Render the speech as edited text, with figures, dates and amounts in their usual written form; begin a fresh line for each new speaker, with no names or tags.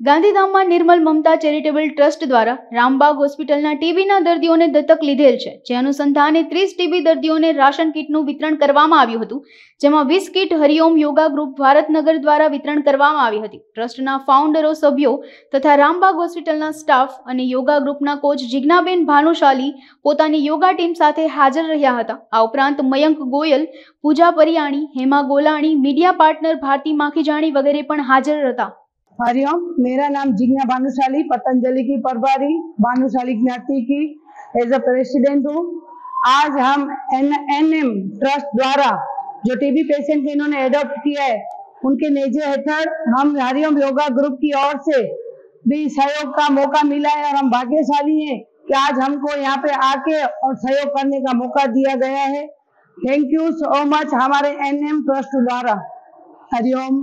ગાંધીધામમાં નિર્મલ મમતા charitable trust દ્વારા રામબાગ હોસ્પિટલના ટીબીના દર્દીઓને દત્તક લીધેલ છે, જે અનુસંધાને 30 ટીબી દર્દીઓને રાશન કીટનું વિતરણ કરવામાં આવ્યું હતું, જેમાં 20 કીટ હરિઓમ યોગા ગ્રુપ ભારતનગર દ્વારા વિતરણ કરવામાં આવી હતી। ટ્રસ્ટના ફાઉન્ડરો, સભ્યો તથા રામબાગ હોસ્પિટલના સ્ટાફ અને યોગા ગ્રુપના કોચ જિજ્ઞાબેન ભાનુશાલી પોતાની યોગા ટીમ સાથે હાજર રહ્યા હતા। આ ઉપરાંત મયંક ગોયલ, પૂજા પરિયાણી, હેમા ગોલાણી, मीडिया पार्टनर भारती माखीजाणी वगैरह पण हाजिर था।
हरिओम, मेरा नाम जिज्ञा भानुशाली, पतंजलि की प्रभारी भानुशाली ज्ञाति की एज अ प्रेसिडेंट हूँ। आज हम एनएम ट्रस्ट द्वारा जो टीबी पेशेंट को इन्होंने एडॉप्ट किया है, उनके नेजे हेठड़ हम हरिओम योगा ग्रुप की ओर से भी सहयोग का मौका मिला है और हम भाग्यशाली हैं कि आज हमको यहाँ पे आके और सहयोग करने का मौका दिया गया है। थैंक यू सो मच हमारे एनएम ट्रस्ट द्वारा। हरिओम।